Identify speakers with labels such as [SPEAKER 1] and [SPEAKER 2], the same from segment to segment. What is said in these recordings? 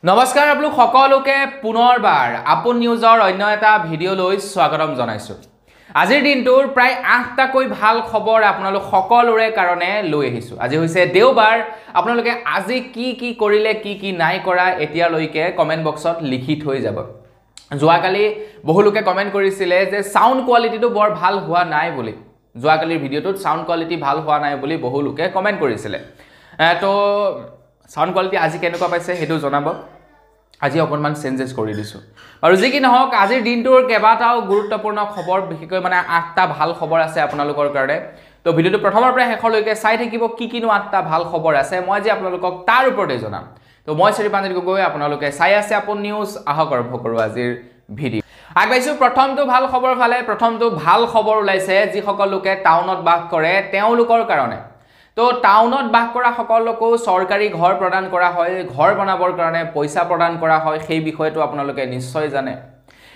[SPEAKER 1] নমস্কাৰ আপোনালোক সকলোকে পুনৰবাৰ আপোন নিউজৰ অন্য এটা ভিডিঅ' লৈ স্বাগতম জনাইছো। আজিৰ দিনটোৰ প্ৰায় 8টাকৈ ভাল খবৰ আপোনালোক সকলোৰে কাৰণে লৈ আহিছো। আজি হৈছে দেওবাৰ, আপোনালোকে আজি কি কৰিলে কি নাই কৰা এতিয়ালৈকে কমেন্ট বক্সত লিখি থৈ যাব। যোৱাকালি বহুলোকে কমেন্ট কৰিছিলে যে সাউন্ড কোৱালিটিটো বৰ ভাল হোৱা নাই বুলি। যোৱাকালিৰ ভিডিঅ'টোত সাউন্ড কোৱালিটি ভাল হোৱা নাই বুলি বহুলোকে কমেন্ট কৰিছিলে। তো সাউন্ড কোৱালিটি আজি কেনেকুৱা পাইছে হেতু জনাব। আজি অকনমান চেঞ্জেস কৰি দিছো। আৰু যি কি নহওক আজিৰ দিনটোৰ কেবাটাও গুৰুত্বপূৰ্ণ খবৰ, বিশেষকৈ মানে 8টা ভাল খবৰ আছে আপোনালোকৰ কাৰণে। তো ভিডিঅ'টো প্ৰথমৰ পৰা শেষলৈকে চাই থাকিব কিনো 8টা ভাল খবৰ আছে মই আজি আপোনালোকক তাৰ ওপৰতে জনাম। তো মই শ্ৰীপাঞ্জিত গগৈ, আপোনালোকে চাই আছে আপোন নিউজ। আহক আৰম্ভ কৰো আজিৰ ভিডিঅ'। আগবাইছো প্ৰথমটো ভাল খবৰ ফালে। প্ৰথমটো ভাল খবৰ ওলাইছে যিসকল লোকে টাউনত বাস কৰে তেওঁলোকৰ কাৰণে। তো টাউনত বাস কৰা সকলকো চৰকাৰী ঘৰ প্ৰদান কৰা হয়, ঘৰ বনাবৰ কাৰণে পইচা প্ৰদান কৰা হয়, সেই বিষয়টো আপোনালোকে নিশ্চয় জানে।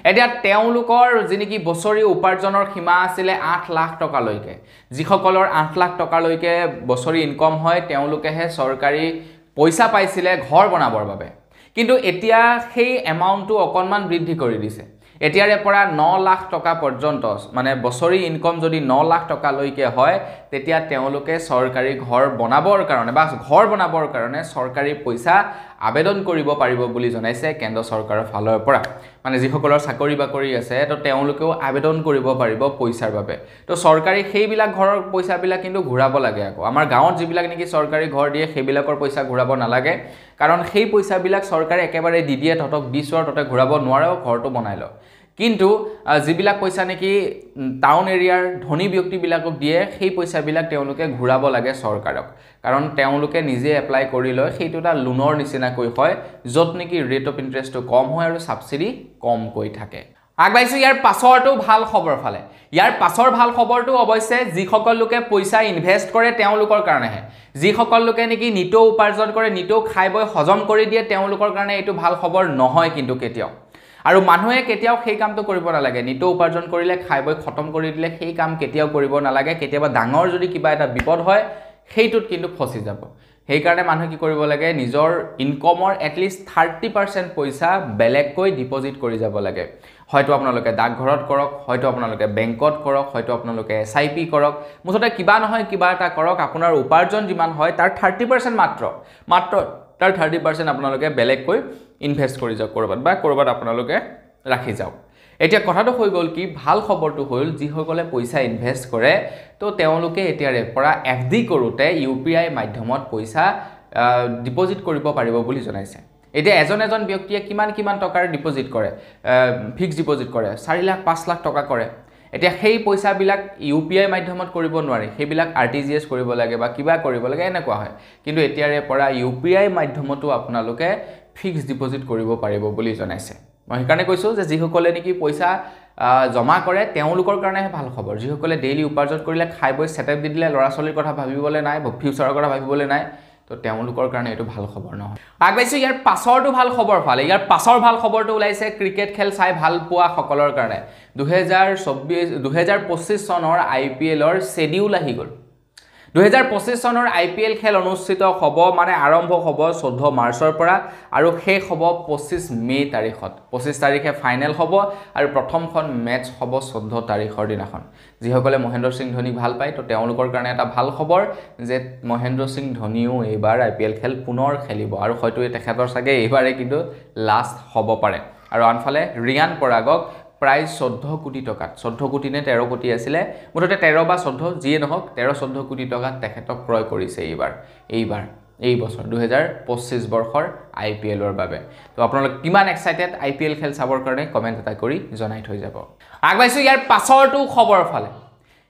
[SPEAKER 1] এতিয়া তেওঁলোকৰ যিনেকি বছৰি উপাৰ্জনৰ সীমা আছিল 8 লাখ টকালৈকে। যিসকলৰ 8 লাখ টকালৈকে বছৰি ইনকম হয় তেওঁলোকেহে চৰকাৰী পইচা পাইছিলে ঘৰ বনাবৰ বাবে। কিন্তু এতিয়া সেই এমাউণ্টটো অকনমান বৃদ্ধি কৰি দিছে। এতিয়াৰে পৰা 9 লাখ টকা পৰ্যন্ত, মানে বছৰি ইনকম যদি 9 লাখ টকালৈকে হয় তেতিয়া তেওঁলোকে চৰকাৰী ঘৰ বনাবৰ কাৰণে বা ঘৰ বনাবৰ কাৰণে চৰকাৰী পইচা আবেদন কৰিব পাৰিব বুলি জনাইছে কেন্দ্ৰ চৰকাৰৰ ফালৰ পৰা। মানে যিসকলৰ চাকৰি বাকৰি আছে তো তেওঁলোকেও আবেদন কৰিব পাৰিব পইচাৰ বাবে। তো চৰকাৰী সেইবিলাক ঘৰৰ পইচাবিলাক কিন্তু ঘূৰাব লাগে আকৌ। আমাৰ গাঁৱত যিবিলাক নেকি চৰকাৰী ঘৰ দিয়ে সেইবিলাকৰ পইচা ঘূৰাব নালাগে, কাৰণ সেই পইচাবিলাক চৰকাৰে একেবাৰে দি দিয়ে, তহঁতক দিছোঁ তহঁতে ঘূৰাব নোৱাৰে, ঘৰটো বনাই ল। কিন্তু যিবিলাক পইচা নেকি টাউন এৰিয়াৰ ধনী ব্যক্তিবিলাকক দিয়ে সেই পইচাবিলাক তেওঁলোকে ঘূৰাব লাগে চৰকাৰক, কাৰণ তেওঁলোকে নিজে এপ্লাই কৰি লয়। সেইটো এটা লোনৰ নিচিনাকৈ হয়, য'ত নেকি ৰেট অফ ইণ্টাৰেষ্টটো কম হয় আৰু ছাবচিডি কমকৈ থাকে। আগবাইছো ইয়াৰ পাছৰটো ভাল খবৰ ফালে। ইয়াৰ পাছৰ ভাল খবৰটো অৱশ্যে যিসকল লোকে পইচা ইনভেষ্ট কৰে তেওঁলোকৰ কাৰণেহে। যিসকল লোকে নেকি নিতৌ উপাৰ্জন কৰে, নিতৌ খাই বৈ হজম কৰি দিয়ে তেওঁলোকৰ কাৰণে এইটো ভাল খবৰ নহয় কিন্তু কেতিয়াও। আৰু মানুহে কেতিয়াও সেই কামটো কৰিব নালাগে। নিতৌ উপাৰ্জন কৰিলে খাই বৈ খতম কৰি দিলে সেই কাম কেতিয়াও কৰিব নালাগে। কেতিয়াবা ডাঙৰ যদি কিবা এটা বিপদ হয় সেইটোত কিন্তু ফচি যাব। সেইকাৰণে মানুহে কি কৰিব লাগে, নিজৰ ইনকমৰ এটলিষ্ট 30% পইচা বেলেগকৈ ডিপজিট কৰি যাব লাগে। হয়তো আপোনালোকে ডাকঘৰত কৰক, হয়তো আপোনালোকে বেংকত কৰক, হয়তো আপোনালোকে SIP কৰক, মুঠতে কিবা নহয় কিবা এটা কৰক। আপোনাৰ উপাৰ্জন যিমান হয় তাৰ 30% মাত্ৰ তাৰ 30% আপোনালোকে বেলেগকৈ ইনভেষ্ট কৰি যাওক কৰবাত, বা কৰবাত আপোনালোকে ৰাখি যাওক। এতিয়া কথাটো হৈ গ'ল কি, ভাল খবৰটো হ'ল যিসকলে পইচা ইনভেষ্ট কৰে তো তেওঁলোকে এতিয়াৰে পৰা FD কৰোঁতে UPI মাধ্যমত পইচা ডিপজিট কৰিব পাৰিব বুলি জনাইছে। এতিয়া এজন ব্যক্তিয়ে কিমান টকাৰ ডিপজিট কৰে, ফিক্স ডিপজিট কৰে, 4 লাখ 5 লাখ টকা কৰে। এতিয়া সেই পইচাবিলাক UPI মাধ্যমত কৰিব নোৱাৰি, সেইবিলাক RTGS কৰিব লাগে বা কিবা কৰিব লাগে, এনেকুৱা হয়। কিন্তু এতিয়াৰে পৰা UPI মাধ্যমতো আপোনালোকে ফিক্স ডিপজিট কৰিব পাৰিব বুলি জনাইছে। মই সেইকাৰণে কৈছোঁ যে যিসকলে নেকি পইচা জমা কৰে তেওঁলোকৰ কাৰণেহে ভাল খবৰ। যিসকলে ডেইলি উপাৰ্জন কৰিলে খাই বৈ ছেটআপ দি দিলে, ল'ৰা ছোৱালীৰ কথা ভাবিবলৈ নাই, ফিউচাৰৰ কথা ভাবিবলৈ নাই, তো তেওঁলোকৰ কাৰণে এইটো ভাল খবৰ নহয়। আগবাইছো ইয়াৰ পাছৰটো ভাল খবৰ ফালে। ইয়াৰ পাছৰ ভাল খবৰটো ওলাইছে ক্ৰিকেট খেল চাই ভাল পোৱা সকলৰ কাৰণে। 2025 চনৰ IPLৰ শ্বেডিউল আহি গ'ল। 2025 চনৰ IPL খেল অনুষ্ঠিত হ'ব, মানে আৰম্ভ হ'ব 14 মাৰ্চৰ পৰা আৰু শেষ হ'ব 25 মে তাৰিখত। 25 তাৰিখে ফাইনেল হ'ব আৰু প্ৰথমখন মেটচ হ'ব 14 তাৰিখৰ দিনাখন। যিসকলে মহেন্দ্ৰ সিং ধোনীক ভাল পায় তো তেওঁলোকৰ কাৰণে এটা ভাল খবৰ যে মহেন্দ্ৰ সিং ধোনীও এইবাৰ IPL খেল পুনৰ খেলিব, আৰু হয়তো তেখেতৰ চাগে এইবাৰে কিন্তু লাষ্ট হ'ব পাৰে। আৰু আনফালে ৰিয়ান পৰাগক প্ৰায় 14 কোটি টকাত, 14 কোটি নে 13 কোটি আছিলে, মুঠতে 13 বা 14 যিয়ে নহওক 13-14 কোটি টকাত তেখেতক ক্ৰয় কৰিছে এই বছৰ 2025 বৰ্ষৰ IPLৰ বাবে। তো আপোনালোক কিমান এক্সাইটেড IPL খেল চাবৰ কাৰণে কমেণ্ট এটা কৰি জনাই থৈ যাব। আগবাইছো ইয়াৰ পাছৰটো খবৰ ফালে।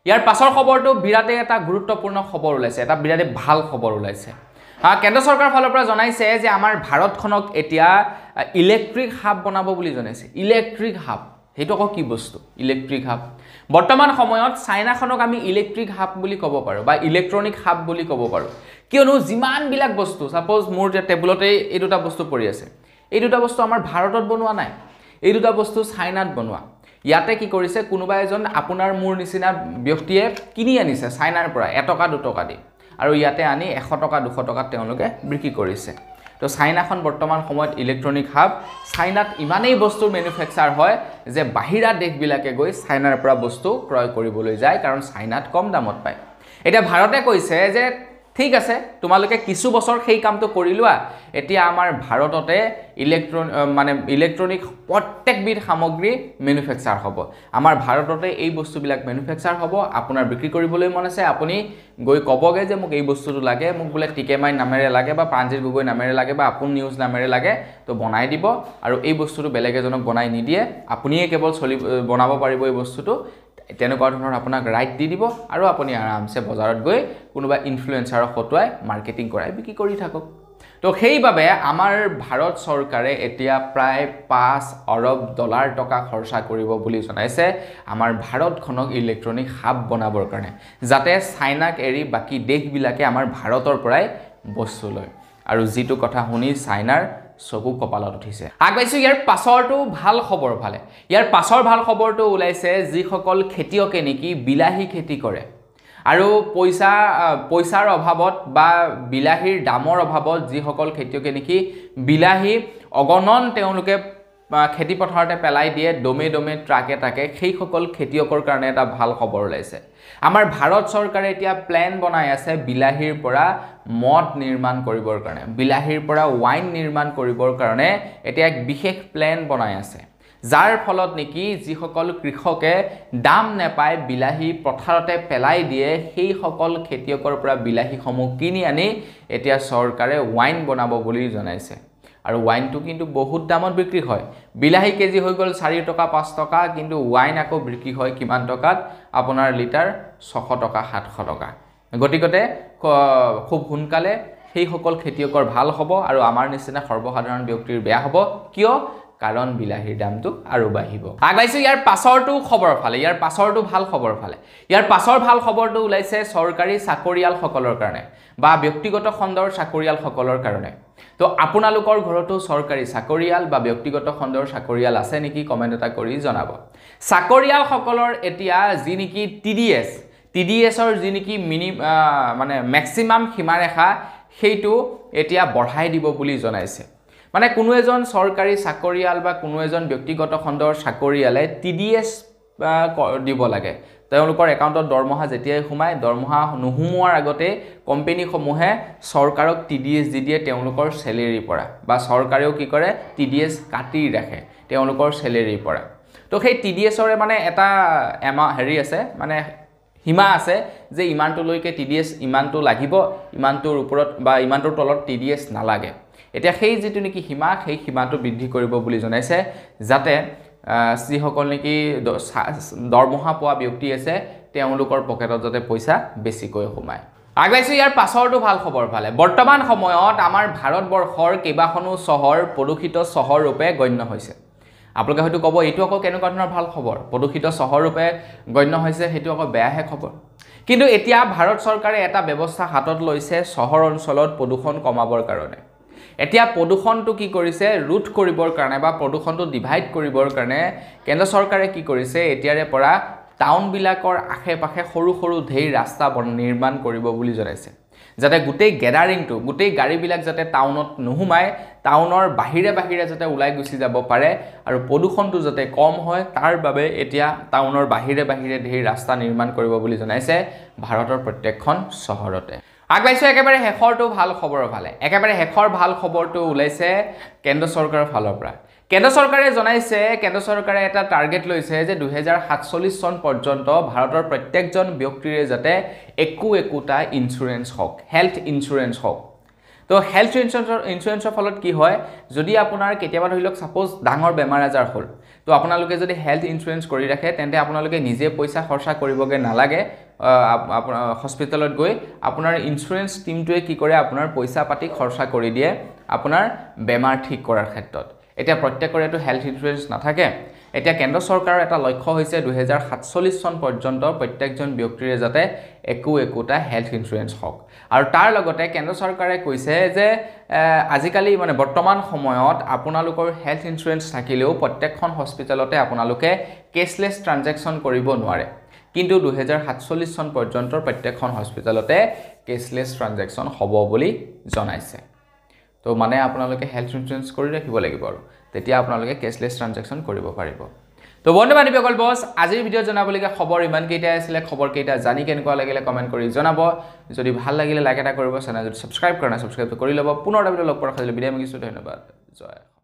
[SPEAKER 1] ইয়াৰ পাছৰ খবৰটো বিৰাটেই এটা গুৰুত্বপূৰ্ণ খবৰ ওলাইছে, এটা বিৰাটেই ভাল খবৰ ওলাইছে। কেন্দ্ৰ চৰকাৰৰ ফালৰ পৰা জনাইছে যে আমাৰ ভাৰতখনক এতিয়া ইলেক্ট্ৰিক হাব বনাব বুলি জনাইছে। ইলেক্ট্ৰিক হাব, সেইটো আকৌ কি বস্তু ইলেক্ট্ৰিক হাব? বৰ্তমান সময়ত চাইনাখনক আমি ইলেক্ট্ৰিক হাব বুলি ক'ব পাৰোঁ বা ইলেক্ট্ৰনিক হাব বুলি ক'ব পাৰোঁ, কিয়নো যিমানবিলাক বস্তু, ছাপ'জ মোৰ যে টেবুলতে এই দুটা বস্তু পৰি আছে, এই দুটা বস্তু আমাৰ ভাৰতত বনোৱা নাই, এই দুটা বস্তু চাইনাত বনোৱা। ইয়াতে কি কৰিছে, কোনোবা এজন আপোনাৰ মোৰ নিচিনা ব্যক্তিয়ে কিনি আনিছে চাইনাৰ পৰা 1 টকা 2 টকা দি, আৰু ইয়াতে আনি 100 টকা 200 টকাত তেওঁলোকে বিক্ৰী কৰিছে। তো চাইনাখন বৰ্তমান সময়ত ইলেক্ট্ৰনিক হাব চাইনাত ইমানেই বস্তুৰ মেনুফেকচাৰ হয় যে বাহিৰা দেশবিলাকে গৈ চাইনাৰ পৰা বস্তু ক্ৰয় কৰিবলৈ যায় কাৰণ চাইনাত কম দামত পায় এটা ভাৰতে কৈছে যে ঠিক আছে তোমালোকে কিছু বছৰ সেই কামটো কৰি লোৱা এতিয়া আমাৰ ভাৰততে ইলেক্ট্ৰনিক প্ৰত্যেকবিধ সামগ্ৰী মেনুফেকচাৰ হ'ব আমাৰ ভাৰততে এই বস্তুবিলাক মেনুফেকচাৰ হ'ব আপোনাৰ বিক্ৰী কৰিবলৈ মন আছে আপুনি গৈ কবগে যে মোক এই বস্তুটো লাগে মোক বুলে টিকেমাই নামেৰে লাগে বা প্ৰাঞ্জিত গগৈ নামেৰে লাগে বা আপোন নিউজ নামেৰে লাগে তো বনাই দিব আৰু এই বস্তুটো বেলেগ এজনক বনাই নিদিয়ে আপুনিয়ে কেৱল বনাব পাৰিব এই বস্তুটো তেনেকুৱা ধৰণৰ আপোনাক ৰাইট দি দিব আৰু আপুনি আৰামছে বজাৰত গৈ কোনোবা ইনফ্লুৱেঞ্চাৰক হতুৱাই মাৰ্কেটিং কৰাই বিক্ৰী কৰি থাকক তো সেইবাবে আমাৰ ভাৰত চৰকাৰে এতিয়া প্ৰায় 5 অৰব ডলাৰ টকা খৰচা কৰিব বুলি জনাইছে আমাৰ ভাৰতখনক ইলেক্ট্ৰনিক হাব বনাবৰ কাৰণে যাতে চাইনাক এৰি বাকি দেশবিলাকে আমাৰ ভাৰতৰ পৰাই বস্তু লয় আৰু যিটো কথা শুনি চাইনাৰ চকু কপালত উঠিছে আগবাইছো ইয়াৰ পাছৰটো ভাল খবৰ ভালে ইয়াৰ পাছৰ ভাল খবৰটো ওলাইছে যিসকল খেতিয়কে নেকি বিলাহী খেতি কৰে আৰু পইচাৰ অভাৱত বা বিলাহীৰ দামৰ অভাৱত যিসকল খেতিয়কে নেকি বিলাহী অগণন তেওঁলোকে খেতি পথাৰতে পেলাই দিয়ে দমে দমে ট্ৰাকে টাকে সেই সকল খেতিয়কৰ কাৰণে এটা ভাল খবৰ ওলাইছে আমাৰ ভাৰত চৰকাৰে এতিয়া প্ল্যান বনাই আছে বিলাহীৰ পৰা মদ নিৰ্মাণ কৰিবৰ কাৰণে বিলাহীৰ পৰা ওয়াইন নিৰ্মাণ কৰিবৰ কাৰণে এতিয়া এক বিশেষ প্ল্যান বনাই আছে যাৰ ফলত নেকি যিসকল কৃষকে দাম নেপায় বিলাহী পথাৰতে পেলাই দিয়ে সেই সকল খেতিয়কৰ পৰা বিলাহীসমূহ কিনি আনি এতিয়া চৰকাৰে ওয়াইন বনাব বুলি জনাইছে আৰু ওয়াইনটো কিন্তু বহুত দামত বিক্ৰী হয় বিলাহী কেজি হৈ গল 4 টকা 5 টকা কিন্তু ওয়াইন আকৌ বিক্ৰী হয় কিমান টকাত আপোনাৰ লিটাৰ 600 টকা 700 টকা গতিকতে খুব সোনকালে সেই সকল খেতিয়কৰ ভাল হ'ব আৰু আমাৰ নিচিনা সৰ্বসাধাৰণ ব্যক্তিৰ বেয়া হ'ব কিয় কাৰণ বিলাহীৰ দামটো আৰু বাঢ়িব আগবাইছো ইয়াৰ পাছৰটো খবৰ ফালে ইয়াৰ পাছৰটো ভাল খবৰ ফালে ইয়াৰ পাছৰ ভাল খবৰটো ওলাইছে চৰকাৰী চাকৰিয়াল সকলৰ কাৰণে বা ব্যক্তিগত খণ্ডৰ চাকৰিয়াল সকলৰ কাৰণে তো আপোনালোকৰ ঘৰতো চৰকাৰী চাকৰিয়াল বা ব্যক্তিগত খণ্ডৰ চাকৰিয়াল আছে নেকি কমেন্ট এটা কৰি জনাব চাকৰিয়াল সকলৰ এতিয়া যি নেকি টিডিএছৰ যি নেকি মানে ম্যাক্সিমাম সীমাৰেখা সেইটো এতিয়া বঢ়াই দিব বুলি জনাইছে মানে কোনো এজন চৰকাৰী চাকৰিয়াল বা কোনো এজন ব্যক্তিগত খণ্ডৰ চাকৰিয়ালে টিডিএছ দিব লাগে তেওঁলোকৰ একাউণ্টত দৰমহা যেতিয়াই সোমায় দৰমহা নুহুমোৱাৰ আগতে কোম্পানী সমূহে চৰকাৰক টিডিএছ দি দিয়ে তেওঁলোকৰ স্যালাৰিৰ পৰা বা চৰকাৰেও কি কৰে টিডিএছ কাটি ৰাখে তেওঁলোকৰ স্যালাৰিৰ পৰা তো সেই টিডিএছৰে মানে এটা হেৰি আছে মানে সীমা আছে যে ইমানটো লৈকে টিডিএছ ইমানটো লাগিব ইমানটোৰ ওপৰত বা ইমানটোৰ তলত টিডিএছ নালাগে এতিয়া সেই যেটো নেকি সীমা সেই সীমাটো বৃদ্ধি কৰিব বুলি জনাইছে যাতে যিসকল নেকি দৰমহা পোৱা ব্যক্তি আছে তেওঁলোকৰ পকেটত যাতে পইচা বেছিকৈ সোমায় আগবাইছো ইয়াৰ পাছৰটো ভাল খবৰ ভালে বৰ্তমান সময়ত আমাৰ ভাৰতবৰ্ষৰ কেইবাখনো চহৰ প্ৰদূষিত চহৰ ৰূপে গণ্য হৈছে আপোনালোকে হয়তো ক'ব এইটো আকৌ কেনেকুৱা ধৰণৰ ভাল খবৰ প্ৰদূষিত চহৰ ৰূপে গণ্য হৈছে সেইটো আকৌ বেয়াহে খবৰ কিন্তু এতিয়া ভাৰত চৰকাৰে এটা ব্যৱস্থা হাতত লৈছে চহৰ অঞ্চলত প্ৰদূষণ কমাবৰ কাৰণে এতিয়া প্ৰদূষণটো কি কৰিছে ৰুট কৰিবৰ কাৰণে বা প্ৰদূষণটো ডিভাইড কৰিবৰ কাৰণে কেন্দ্ৰ চৰকাৰে কি কৰিছে এতিয়াৰে পৰা টাউন বিলাকৰ আশে-পাশে সৰু সৰু ধেৰ ৰাস্তা নিৰ্মাণ কৰিব বুলি জনাইছে যাতে গোটেই গ্যাদাৰিংটো গোটেই গাড়ীবিলাক যাতে টাউনত নুহুমায় টাউনৰ বাহিৰে বাহিৰে যাতে ওলাই গুচি যাব পাৰে আৰু প্ৰদূষণটো যাতে কম হয় তাৰ বাবে এতিয়া টাউনৰ বাহিৰে বাহিৰে ধেৰ ৰাস্তা নিৰ্মাণ কৰিব বুলি জনাইছে ভাৰতৰ প্ৰত্যেকখন চহৰতে আগবাইছো একেবাৰে হেখৰটো ভাল খবৰ ভালে একেবাৰে হেখৰ ভাল খবৰটো ওলাইছে কেন্দ্ৰ চৰকাৰৰ ফালৰ পৰা কেন্দ্ৰ চৰকাৰে জনাইছে কেন্দ্ৰ চৰকাৰে এটা টাৰ্গেট লৈছে যে 2047 চন পৰ্যন্ত ভাৰতৰ প্ৰত্যেকজন ব্যক্তিৰে যাতে একোটা ইনস্যুৰেন্স হওক হেলথ ইনস্যুৰেন্স হওক তো হেলথ ইনস্যুৰেন্সৰ ফলত কি হয় যদি আপোনাৰ কেতিয়াবা ধৰি লওক সাপোজ ডাঙৰ বেমাৰ আজাৰ হ'ল তো আপোনালোকে যদি হেলথ ইনস্যুৰেন্স কৰি ৰাখে তেন্তে আপোনালোকে নিজে পইচা খৰচা কৰিবগে নালাগে হস্পিটেলত গৈ আপোনাৰ ইনস্যুৰেন্স টিমটোৱে কি কৰে আপোনাৰ পইচা পাতি খৰচা কৰি দিয়ে আপোনাৰ বেমাৰ ঠিক কৰাৰ ক্ষেত্ৰত এতিয়া প্ৰত্যেকৰেটো হেলথ ইনস্যুৰেন্স নাথাকে এতিয়া কেন্দ্ৰ চৰকাৰৰ এটা লক্ষ্য হৈছে 2047 চন পৰ্যন্ত প্ৰত্যেকজন ব্যক্তিৰে যাতে একোটা হেলথ ইনস্যুৰেন্স হওক আৰু তাৰ লগতে কেন্দ্ৰ চৰকাৰে কৈছে যে আজিকালি মানে বৰ্তমান সময়ত আপোনালোকৰ হেলথ ইনস্যুৰেন্স থাকিলেও প্ৰত্যেকখন হস্পিটেলতে আপোনালোকে কেছলেছ ট্ৰানজেকচন কৰিব নোৱাৰে কিন্তু 2047 চন পৰ্যন্ত প্ৰত্যেকখন হস্পিটেলতে কেছলেছ ট্ৰানজেকচন হ'ব বুলি জনাইছে তো তো মানে আপোনালোকে হেল্থ ইনচুৰেঞ্চ কৰি ৰাখিব লাগিব আৰু তেতিয়া আপোনালোকে কেছলেছ ট্ৰানজেকশ্যন কৰিব পাৰিব তো বন্ধু বান্ধৱীসকল বছ আজিৰ ভিডিঅ'ত জনাবলগীয়া খবৰ ইমানকেইটাই আছিলে খবৰকেইটা জানি কেনেকুৱা লাগিলে কমেণ্ট কৰি জনাব যদি ভাল লাগিলে লাইক এটা কৰিব চেনেল যদি ছাবস্ক্ৰাইব কৰা নাই ছাবস্ক্ৰাইব কৰি ল'ব পুনৰ এটা ভিডিঅ' লগ পোৱাৰ খালি বিদায় মাগিছোঁ ধন্যবাদ জয়